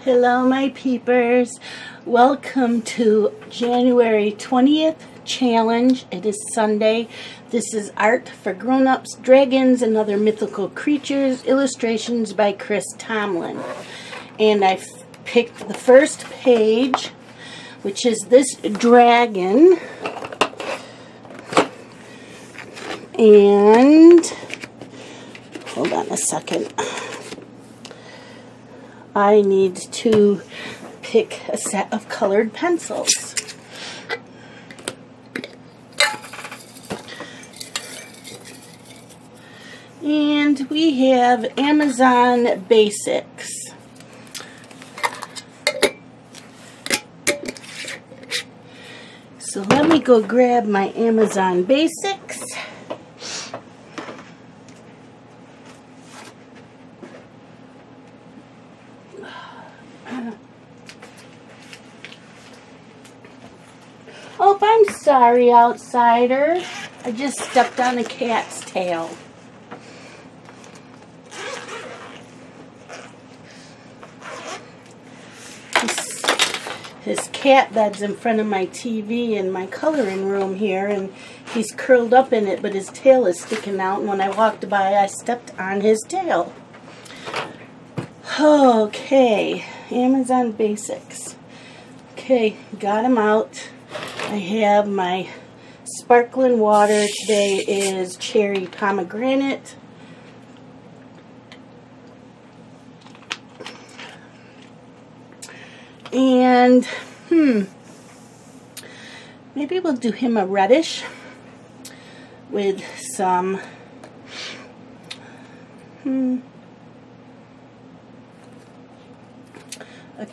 Hello my peepers, welcome to January 20th challenge. It is Sunday. This is Art for Grown-Ups, Dragons and Other Mythical Creatures, illustrations by Tomlin. And I've picked the first page, which is this dragon. And hold on a second. I need to pick a set of colored pencils. And we have Amazon Basics. So let me go grab my Amazon Basics. Oh, I'm sorry, outsider. I just stepped on a cat's tail. His cat bed's in front of my TV in my coloring room here, and he's curled up in it, but his tail is sticking out, and when I walked by, I stepped on his tail. Okay, Amazon Basics. Okay, got him out. I have my sparkling water. Today is cherry pomegranate. And, maybe we'll do him a reddish with some, a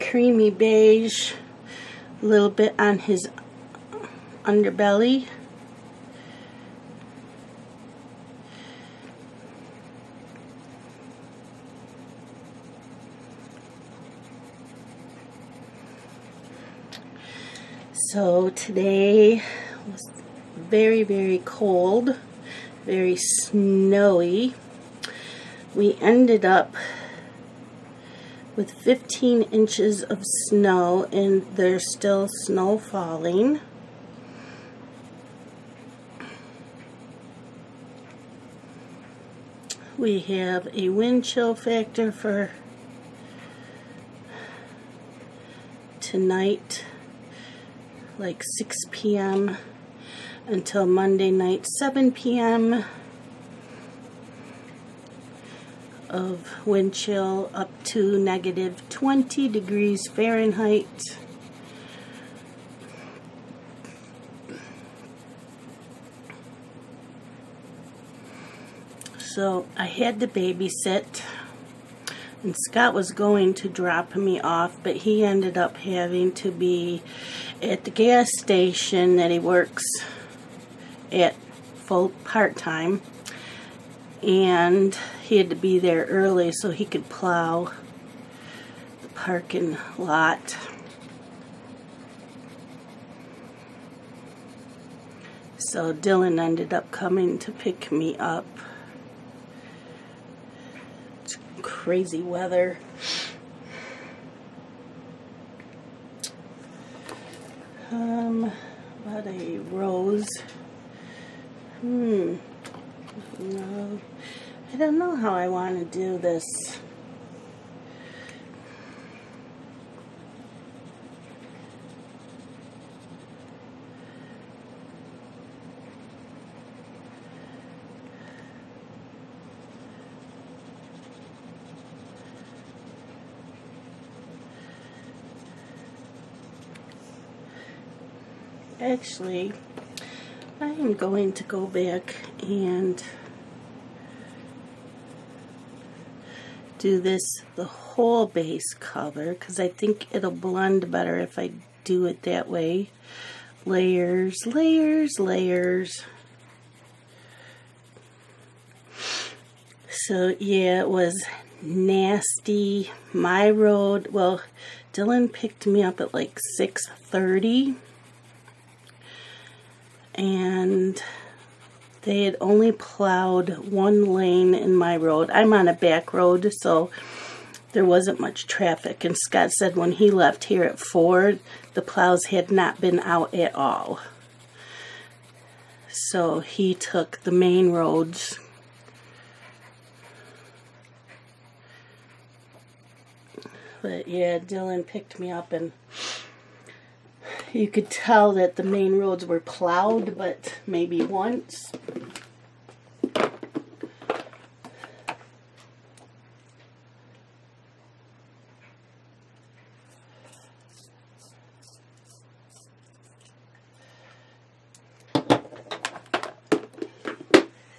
creamy beige, a little bit on his underbelly. So today was very, very cold, very snowy. We ended up with 15 inches of snow, and there's still snow falling. We have a wind chill factor for tonight, like 6 p.m. until Monday night, 7 p.m. of wind chill up to negative 20 degrees Fahrenheit. So I had to babysit, and Scott was going to drop me off, but he ended up having to be at the gas station that he works at full part-time, and he had to be there early so he could plow the parking lot. So Dylan ended up coming to pick me up. It's crazy weather. About a rose. No, I don't know how I want to do this. Actually, I am going to go back and do this the whole base color, because I think it'll blend better if I do it that way. Layers, layers, layers. So yeah, it was nasty. My road, well, Dylan picked me up at like 6:30. And they had only plowed one lane in my road. I'm on a back road, so there wasn't much traffic. And Scott said when he left here at 4, the plows had not been out at all. So he took the main roads. But yeah, Dylan picked me up, and you could tell that the main roads were plowed, but maybe once.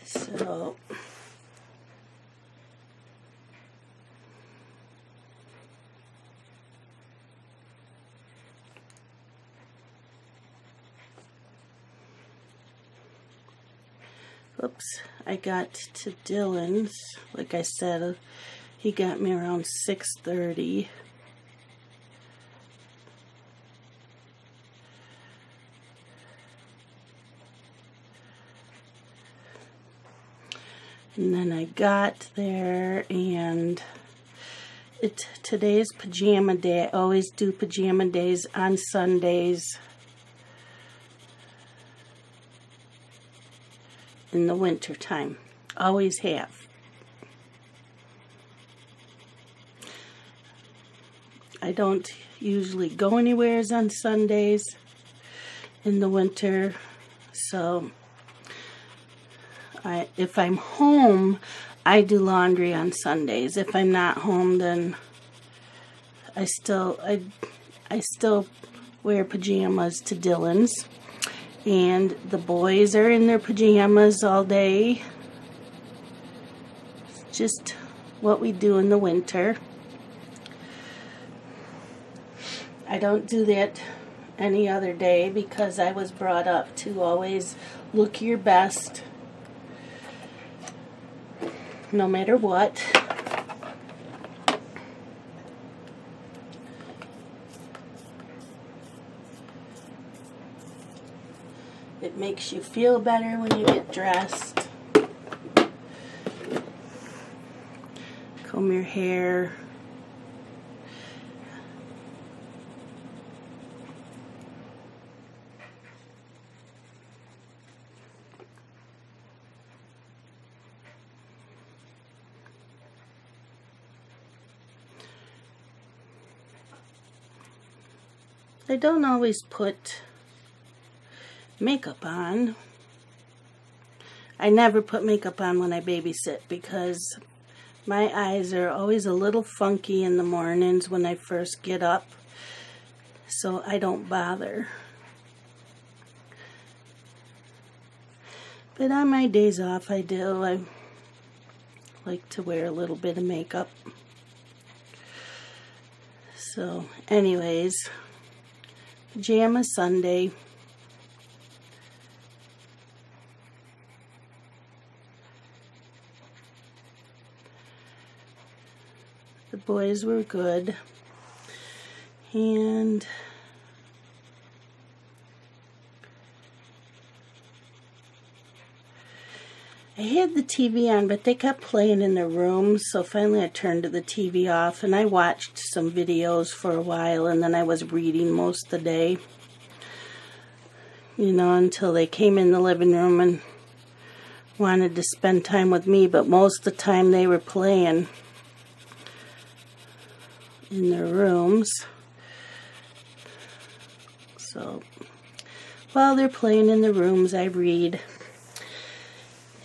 So oops, I got to Dylan's, like I said, he got me around 6:30. And then I got there, and today's pajama day. I always do pajama days on Sundays in the winter time. Always have. I don't usually go anywhere on Sundays in the winter, so if I'm home, I do laundry on Sundays. If I'm not home, then I still wear pajamas to Dylan's, and the boys are in their pajamas all day. It's just what we do in the winter. I don't do that any other day because I was brought up to always look your best no matter what. It makes you feel better when you get dressed. Comb your hair. I don't always put makeup on. I never put makeup on when I babysit because my eyes are always a little funky in the mornings when I first get up, so I don't bother. But on my days off, I do. I like to wear a little bit of makeup. So, anyways, Pajama Sunday. The boys were good, and I had the TV on, but they kept playing in their rooms, so finally I turned the TV off, and I watched some videos for a while, and then I was reading most of the day, you know, until they came in the living room and wanted to spend time with me, but most of the time they were playing in their rooms. So while they're playing in the rooms, I read.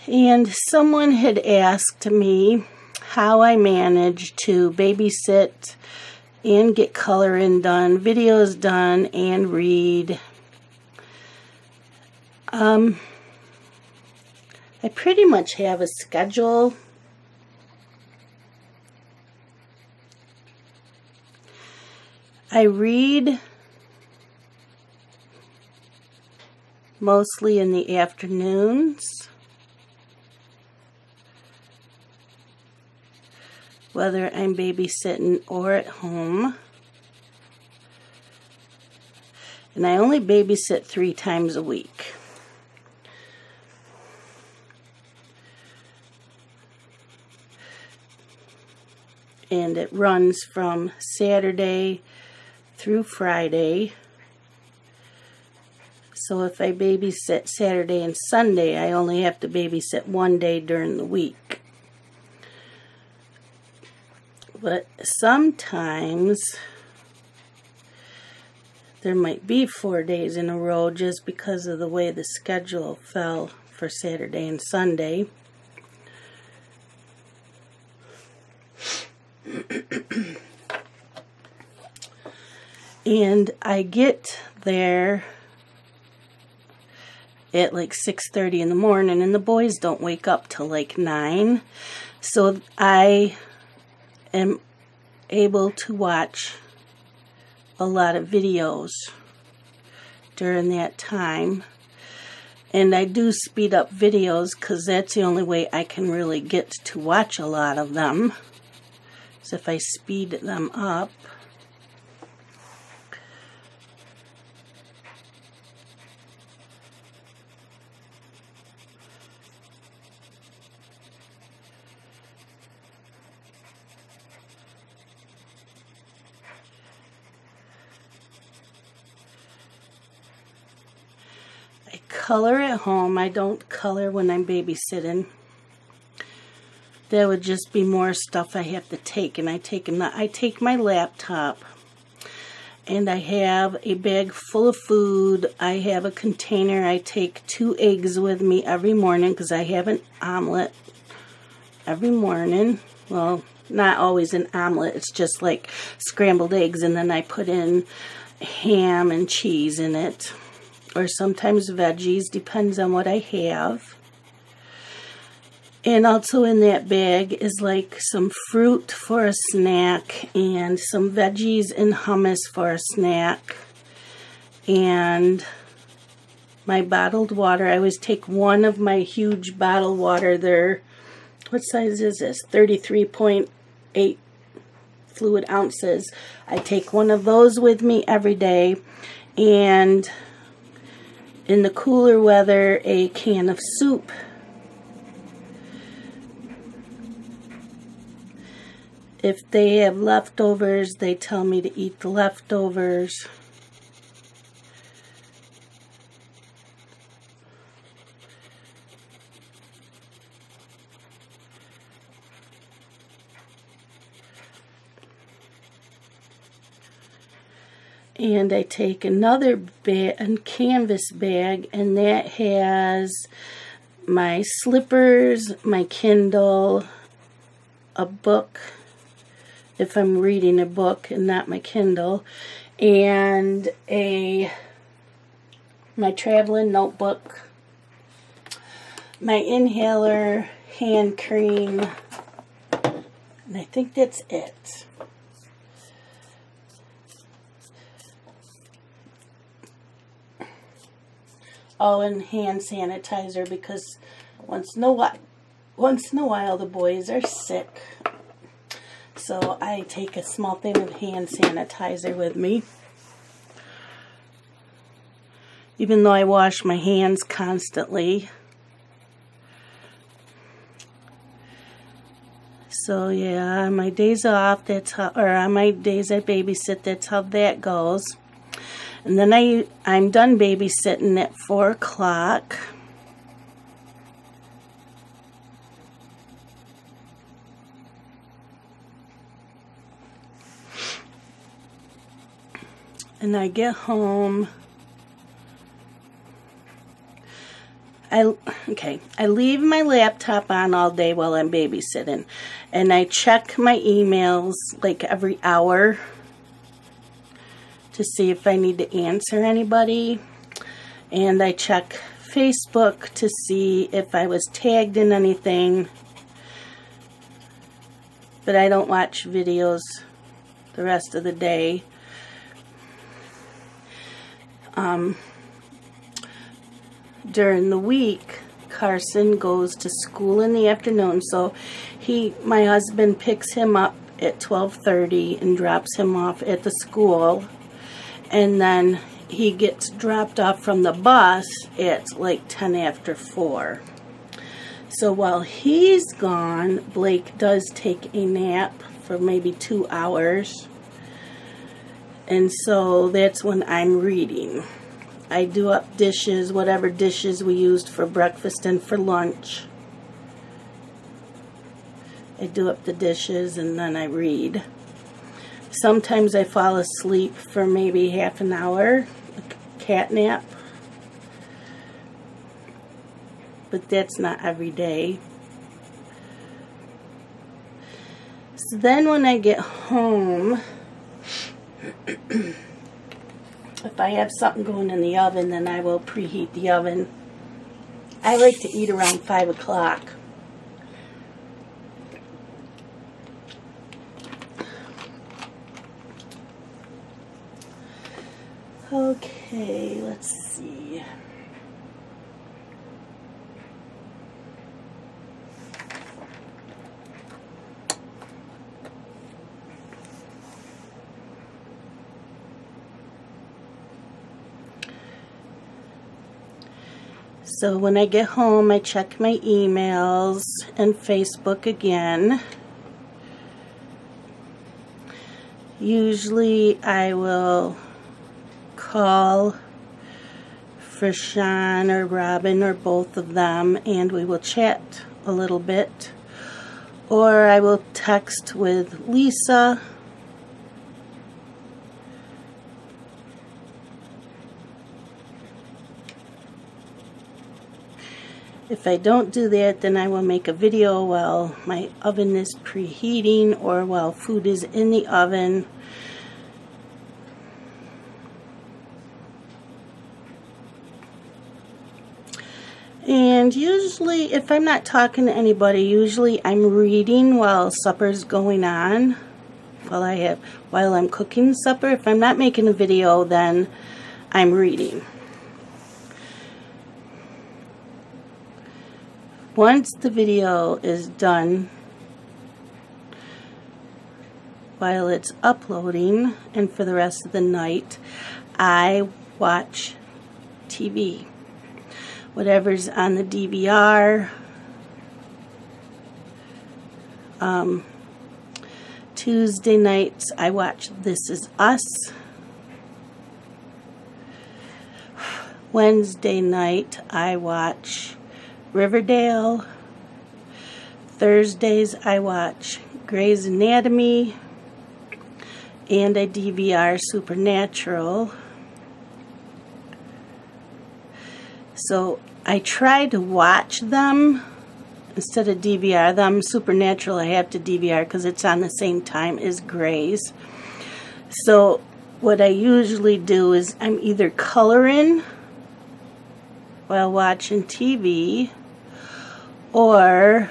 And someone had asked me how I managed to babysit and get coloring done, videos done, and read. I pretty much have a schedule. I read mostly in the afternoons, whether I'm babysitting or at home. And I only babysit 3 times a week. and it runs from Saturday through Friday. So if I babysit Saturday and Sunday, I only have to babysit one day during the week. But sometimes there might be 4 days in a row just because of the way the schedule fell for Saturday and Sunday. And I get there at like 6:30 in the morning, and the boys don't wake up till like 9. So I am able to watch a lot of videos during that time. And I do speed up videos because that's the only way I can really get to watch a lot of them. So if I speed them up. I color at home. I don't color when I'm babysitting. That would just be more stuff I have to take. And I take my laptop, and I have a bag full of food. I have a container. I take 2 eggs with me every morning because I have an omelet every morning. Well, not always an omelet. It's just like scrambled eggs, and then I put in ham and cheese in it. Or sometimes veggies, depends on what I have. And also in that bag is like some fruit for a snack, and some veggies and hummus for a snack. And my bottled water, I always take one of my huge bottled water. They're, what size is this? 33.8 fluid ounces. I take one of those with me every day. And in the cooler weather, a can of soup. If they have leftovers, they tell me to eat the leftovers. And I take another bag, canvas bag, and that has my slippers, my Kindle, a book, if I'm reading a book and not my Kindle, and my traveling notebook, my inhaler, hand cream, and I think that's it. Oh, and hand sanitizer, because once in a while the boys are sick. So I take a small thing of hand sanitizer with me. Even though I wash my hands constantly. So yeah, on my days off, that's how, or on my days I babysit, that's how that goes. And then I'm done babysitting at 4 o'clock. And I get home. I leave my laptop on all day while I'm babysitting. And I check my emails like every hour to see if I need to answer anybody. And I check Facebook to see if I was tagged in anything. But I don't watch videos the rest of the day. During the week, Carson goes to school in the afternoon, so my husband picks him up at 12:30 and drops him off at the school, and then he gets dropped off from the bus at like 10 after 4. So while he's gone, Blake does take a nap for maybe 2 hours. And so that's when I'm reading. I do up dishes, whatever dishes we used for breakfast and for lunch. I do up the dishes and then I read. Sometimes I fall asleep for maybe half an hour, a cat nap. But that's not every day. So then when I get home, if I have something going in the oven, then I will preheat the oven. I like to eat around 5 o'clock. Okay, let's see. So when I get home, I check my emails and Facebook again. Usually I will call for Sean or Robin or both of them and we will chat a little bit. Or I will text with Lisa. If I don't do that, then I will make a video while my oven is preheating or while food is in the oven. And usually, if I'm not talking to anybody, usually I'm reading while supper's going on. While I'm cooking supper. If I'm not making a video, then I'm reading. Once the video is done, while it's uploading, and for the rest of the night, I watch TV. Whatever's on the DVR. Tuesday nights, I watch This Is Us. Wednesday night, I watch Riverdale. Thursdays I watch Grey's Anatomy and I DVR Supernatural. So I try to watch them instead of DVR them. Supernatural I have to DVR because it's on the same time as Grey's. So what I usually do is I'm either coloring while watching TV, or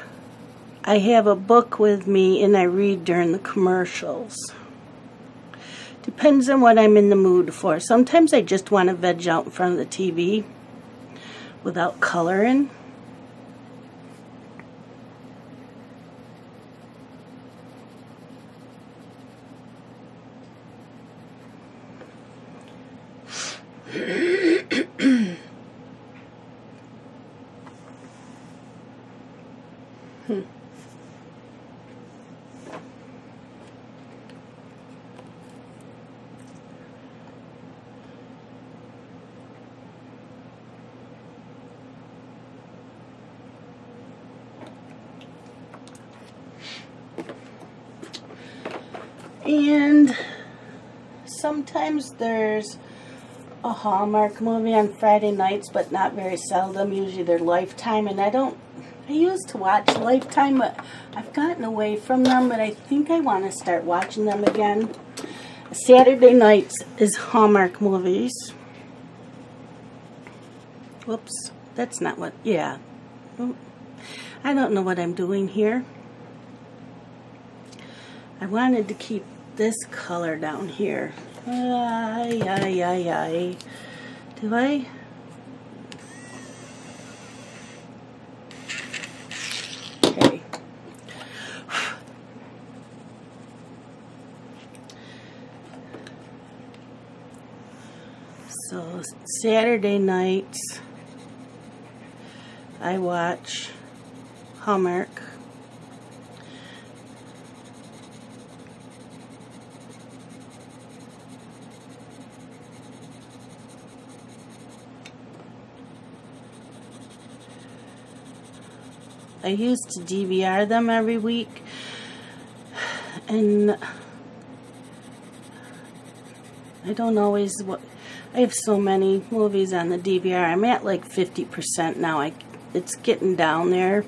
I have a book with me and I read during the commercials. Depends on what I'm in the mood for. Sometimes I just want to veg out in front of the TV without coloring. And sometimes there's a Hallmark movie on Friday nights, but not very seldom. Usually they're Lifetime, and I used to watch Lifetime, but I've gotten away from them, but I think I want to start watching them again. Saturday nights is Hallmark movies. Whoops, that's not what, yeah. I don't know what I'm doing here. I wanted to keep this color down here. Do I? Okay. So Saturday nights I watch Hallmark. I used to DVR them every week, and I don't always, I have so many movies on the DVR. I'm at like 50% now. It's getting down there.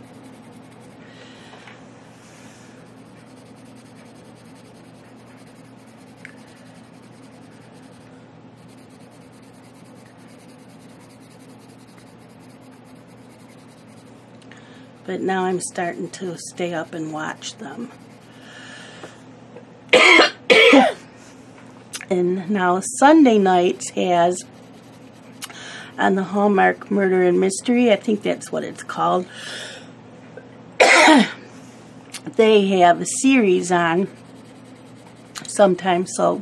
But now I'm starting to stay up and watch them. And now Sunday nights has, on the Hallmark Murder and Mystery, I think that's what it's called, they have a series on sometimes, so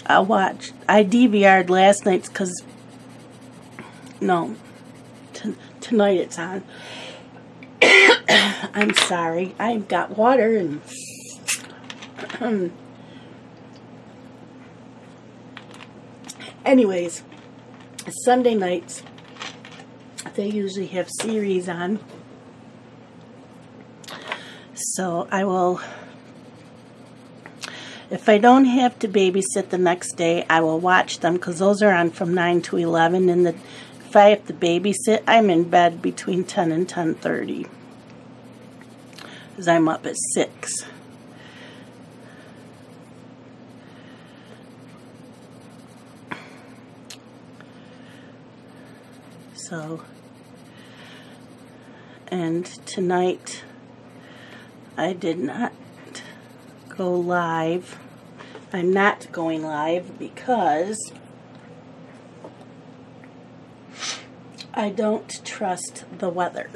I'll watch. I DVR'd last night's because, no, tonight it's on. I'm sorry, I've got water and anyways, Sunday nights they usually have series on, so I will, if I don't have to babysit the next day, I will watch them because those are on from 9 to 11, and if I have to babysit, I'm in bed between 10 and 10:30 because I'm up at 6. So, and tonight I did not go live. I'm not going live because I don't trust the weather.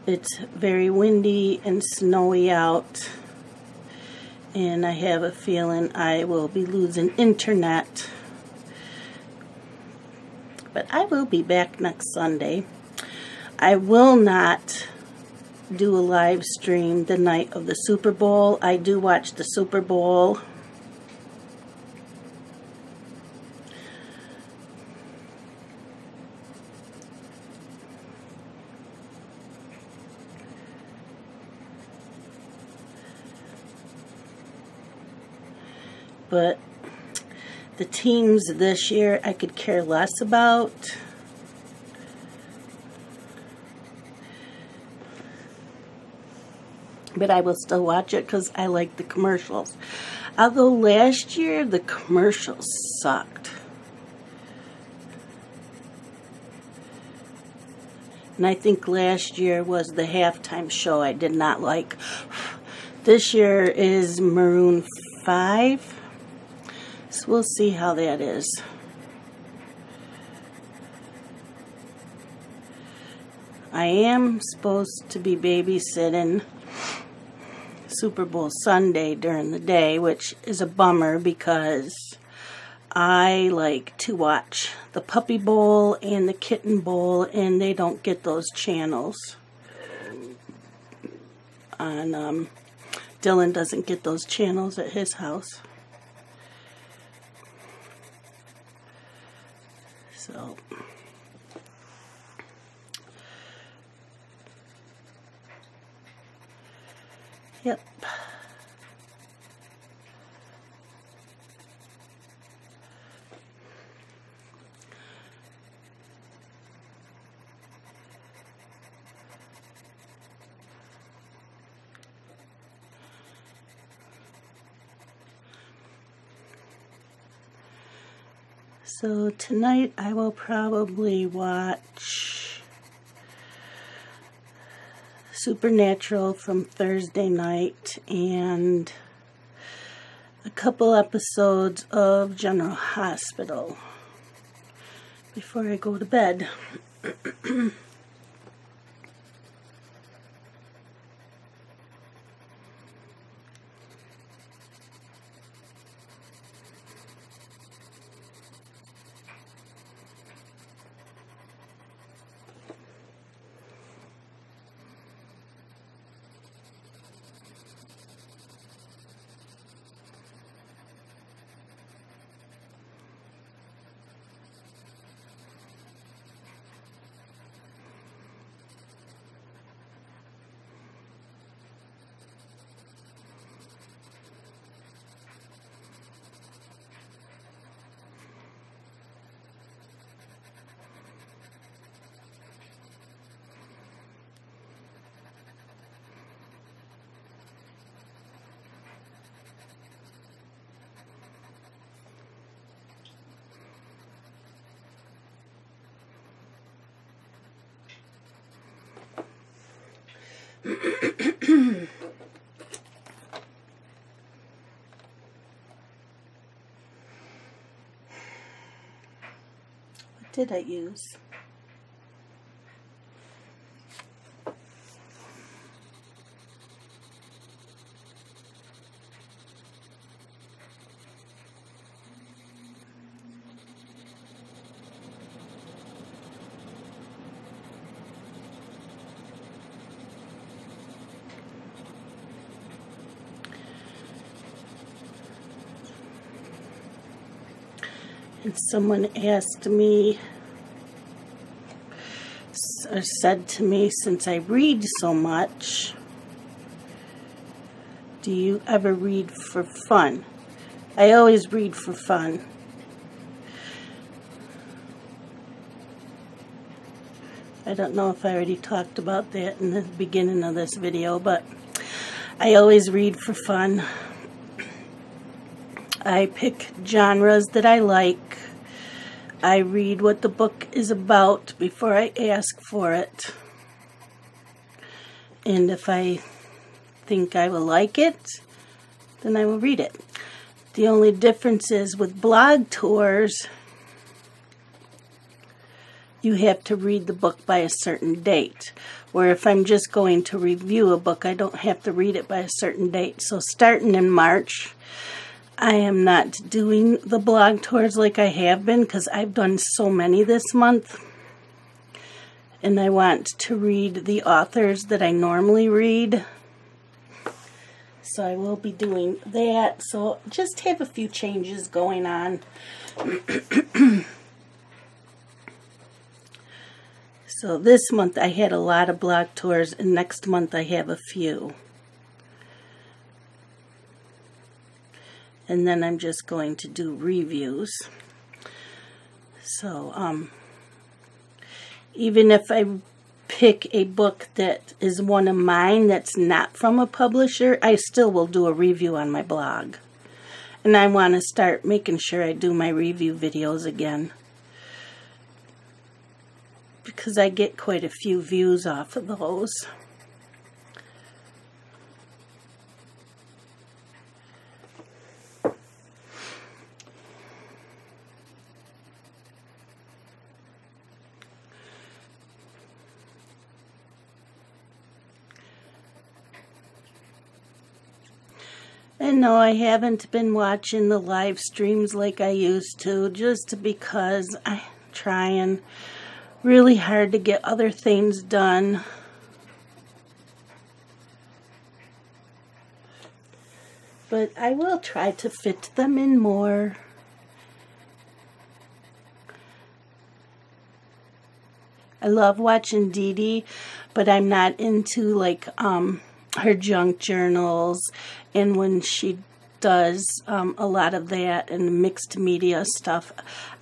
It's very windy and snowy out, and I have a feeling I will be losing internet. But I will be back next Sunday. I will not do a live stream the night of the Super Bowl. I do watch the Super Bowl. But the teams this year I could care less about. But I will still watch it because I like the commercials. Although last year the commercials sucked. And I think last year was the halftime show I did not like. This year is Maroon 5. So we'll see how that is. I am supposed to be babysitting Super Bowl Sunday during the day, which is a bummer because I like to watch the Puppy Bowl and the Kitten Bowl, and they don't get those channels. Dylan doesn't get those channels at his house. So, yep. So tonight I will probably watch Supernatural from Thursday night and a couple episodes of General Hospital before I go to bed. What did I use? And someone asked me, or said to me, since I read so much, do you ever read for fun? I always read for fun. I don't know if I already talked about that in the beginning of this video, but I always read for fun. I pick genres that I like. I read what the book is about before I ask for it. And if I think I will like it, then I will read it. The only difference is with blog tours, you have to read the book by a certain date. Where if I'm just going to review a book, I don't have to read it by a certain date. So starting in March, I am not doing the blog tours like I have been because I've done so many this month. And I want to read the authors that I normally read. So I will be doing that. So just have a few changes going on. So this month I had a lot of blog tours, and next month I have a few. And then I'm just going to do reviews. So, even if I pick a book that is one of mine that's not from a publisher, I still will do a review on my blog. And I want to start making sure I do my review videos again, because I get quite a few views off of those. And no, I haven't been watching the live streams like I used to, just because I'm trying really hard to get other things done. But I will try to fit them in more. I love watching Dee Dee, but I'm not into like her junk journals, and when she does a lot of that and mixed media stuff,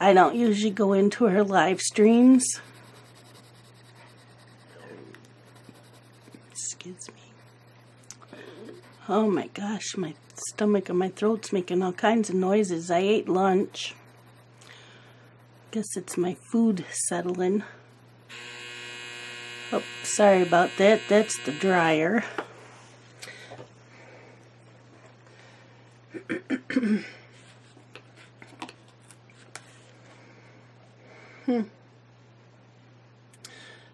I don't usually go into her live streams. Excuse me. Oh my gosh, my stomach and my throat's making all kinds of noises. I ate lunch. Guess it's my food settling. Oh, sorry about that. That's the dryer.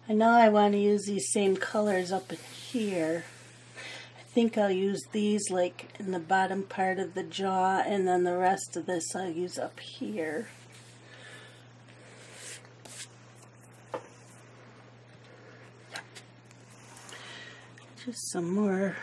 I know I want to use these same colors up in here. I think I'll use these like in the bottom part of the jaw, and then the rest of this I'll use up here. Just some more.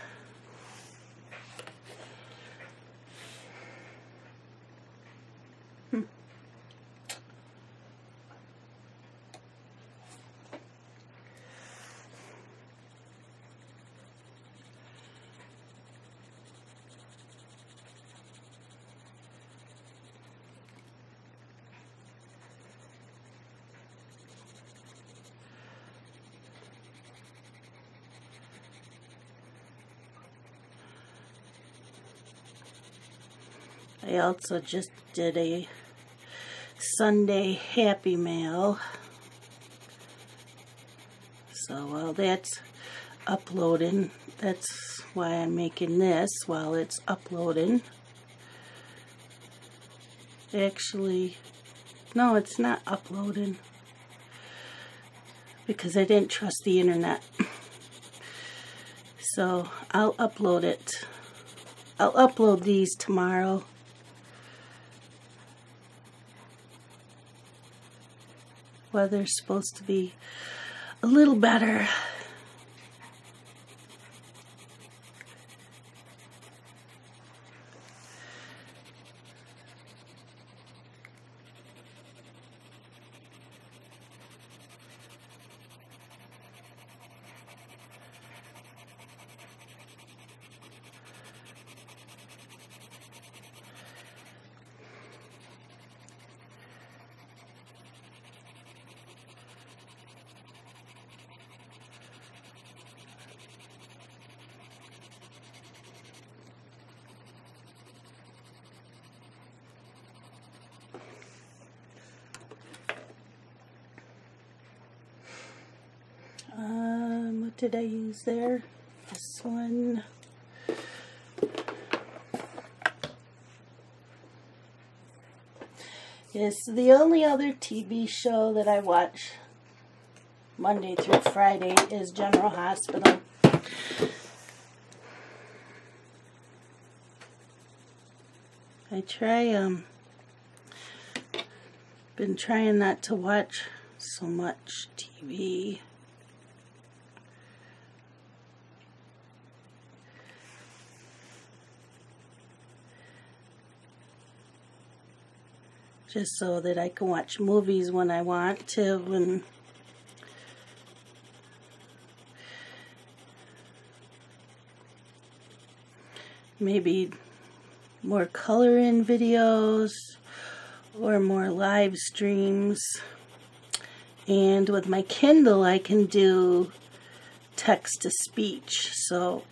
I also just did a Sunday Happy Mail. So while that's uploading. That's why I'm making this while it's uploading. Actually, no, it's not uploading because I didn't trust the internet. So I'll upload it. I'll upload these tomorrow. Weather's supposed to be a little better. What did I use there? This one. Yes, the only other TV show that I watch Monday through Friday is General Hospital. I been trying not to watch so much TV. Just so that I can watch movies when I want to, and maybe more color-in videos or more live streams. And with my Kindle I can do text-to-speech, so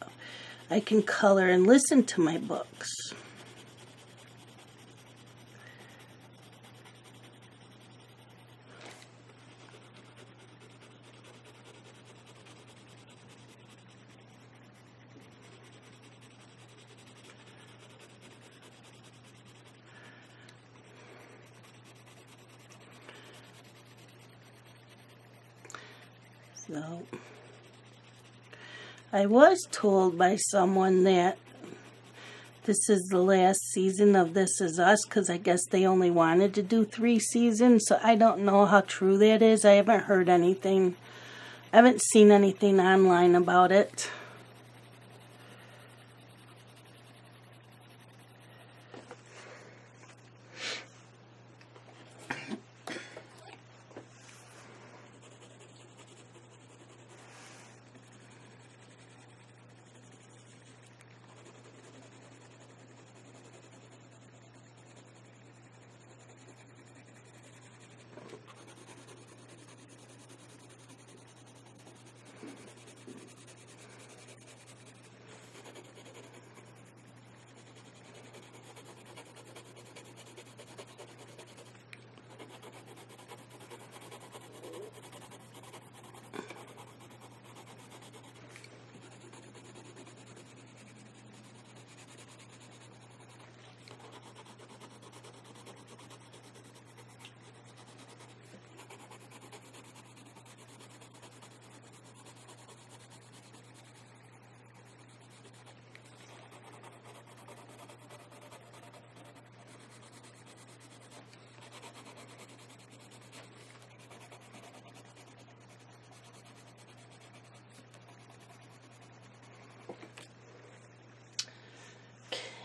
I can color and listen to my books. So, I was told by someone that this is the last season of This Is Us, because I guess they only wanted to do 3 seasons, so I don't know how true that is. I haven't heard anything. I haven't seen anything online about it.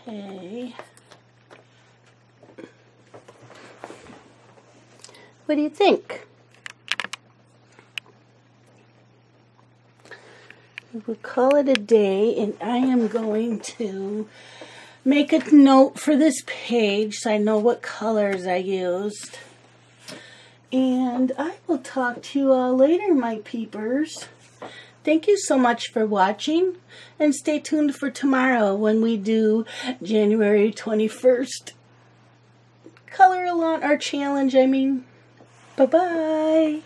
Okay. What do you think? We'll call it a day, and I am going to make a note for this page so I know what colors I used. And I will talk to you all later, my peepers. Thank you so much for watching, and stay tuned for tomorrow when we do January 21st. Color along our challenge, I mean. Bye-bye.